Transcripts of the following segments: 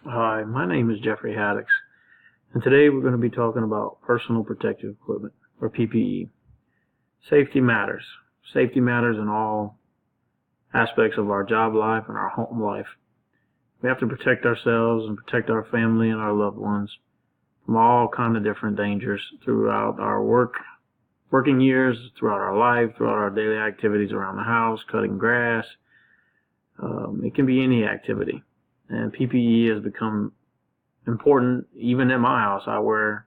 Hi, my name is Jeffrey Haddix, and today we're going to be talking about personal protective equipment, or PPE. Safety matters. Safety matters in all aspects of our job life and our home life. We have to protect ourselves and protect our family and our loved ones from all kind of different dangers throughout our working years, throughout our life, throughout our daily activities around the house, cutting grass. It can be any activity. And PPE has become important. Even in my house, I wear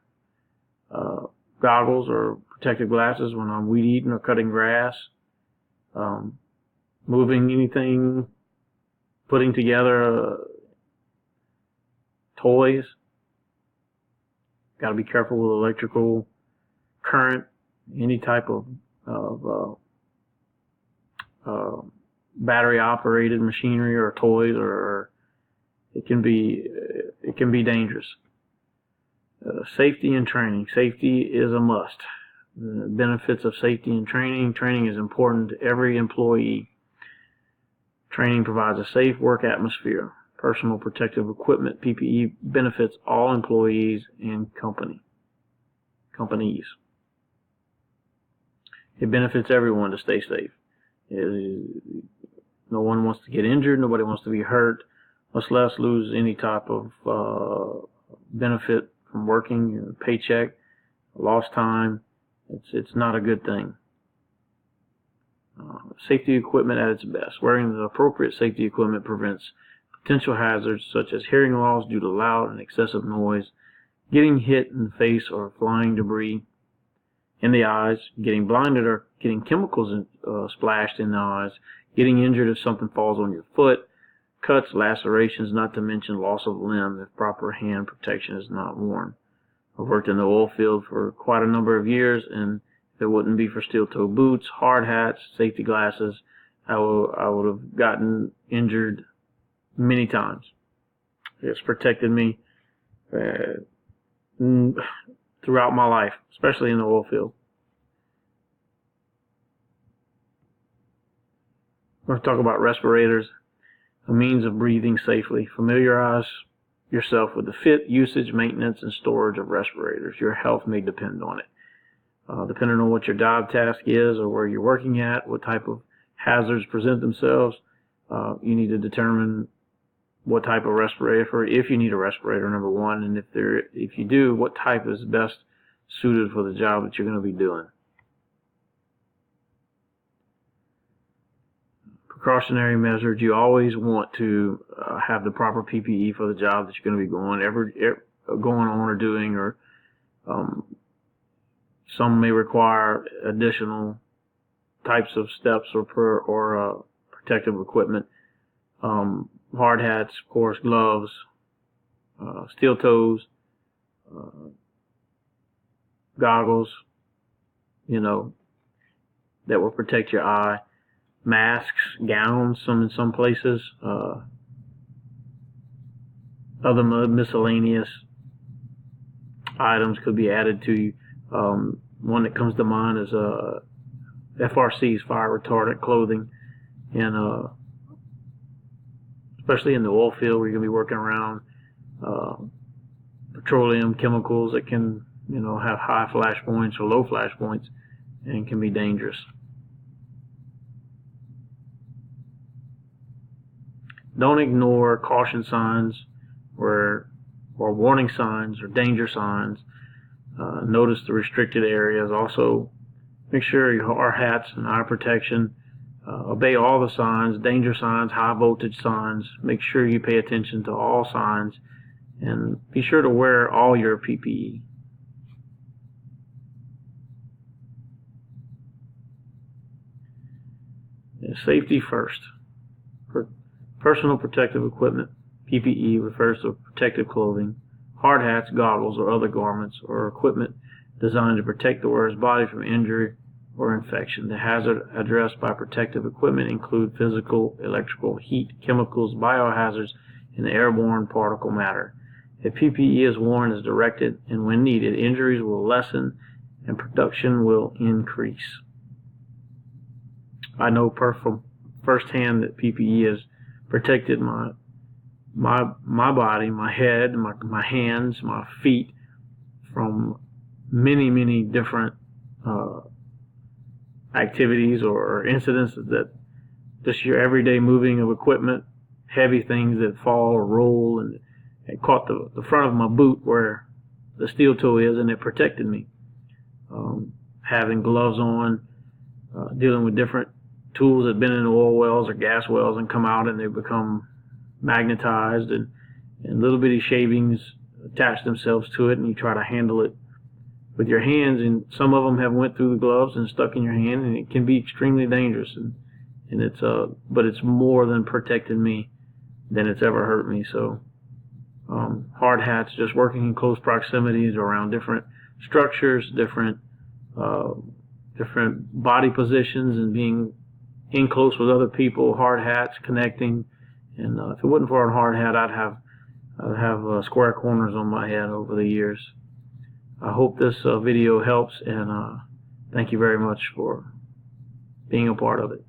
goggles or protective glasses when I'm weed eating or cutting grass, moving anything, putting together toys. Got to be careful with electrical current, any type of battery operated machinery or toys, or it can be dangerous. Safety and training. Safety is a must. The benefits of safety and training. Training is important to every employee. Training provides a safe work atmosphere. Personal protective equipment, PPE, benefits all employees and companies. It benefits everyone to stay safe. No one wants to get injured. Nobody wants to be hurt, much less lose any type of benefit from working, paycheck, lost time. It's not a good thing. Safety equipment at its best. Wearing the appropriate safety equipment prevents potential hazards such as hearing loss due to loud and excessive noise, getting hit in the face or flying debris in the eyes, getting blinded or getting chemicals splashed in the eyes, getting injured if something falls on your foot, cuts, lacerations, not to mention loss of limb if proper hand protection is not worn. I've worked in the oil field for quite a number of years, and if it wouldn't be for steel-toe boots, hard hats, safety glasses, I would have gotten injured many times. It's protected me throughout my life, especially in the oil field. We're going to talk about respirators, a means of breathing safely. Familiarize yourself with the fit, usage, maintenance, and storage of respirators. Your health may depend on it. Depending on what your job task is or where you're working at, what type of hazards present themselves, you need to determine what type of respirator, if you need a respirator, number one, and if you do, what type is best suited for the job that you're going to be doing. Precautionary measures. You always want to have the proper PPE for the job that you're going to be going on or doing, or some may require additional types of steps or protective equipment. Hard hats, of course, gloves, steel toes, goggles, that will protect your eye. Masks, gowns, in some places, other miscellaneous items could be added to you. One that comes to mind is FRC's, fire retardant clothing, and especially in the oil field where you're going to be working around petroleum chemicals that can have high flash points or low flash points and can be dangerous. Don't ignore caution signs or warning signs or danger signs. Notice the restricted areas. Also, make sure your hard hats and eye protection. Obey all the signs, danger signs, high voltage signs. Make sure you pay attention to all signs, and be sure to wear all your PPE. Safety first. Personal protective equipment, PPE, refers to protective clothing, hard hats, goggles, or other garments or equipment designed to protect the wearer's body from injury or infection. The hazards addressed by protective equipment include physical, electrical, heat, chemicals, biohazards, and airborne particle matter. If PPE is worn as directed and when needed, injuries will lessen and production will increase. I know from firsthand that PPE has protected my my body, my head, my hands, my feet from many different activities or incidents that just your everyday moving of equipment, heavy things that fall or roll, and it caught the front of my boot where the steel toe is, and it protected me. Having gloves on, dealing with different tools that have been in oil wells or gas wells and come out and they become magnetized, and little bitty shavings attach themselves to it, and you try to handle it with your hands, and some of them have went through the gloves and stuck in your hand, and it can be extremely dangerous, and it's but it's more than protected me than it's ever hurt me. So hard hats, just working in close proximities around different structures, different body positions, and being in close with other people, hard hats, connecting. And if it wasn't for a hard hat, I'd have square corners on my head over the years. I hope this video helps, and thank you very much for being a part of it.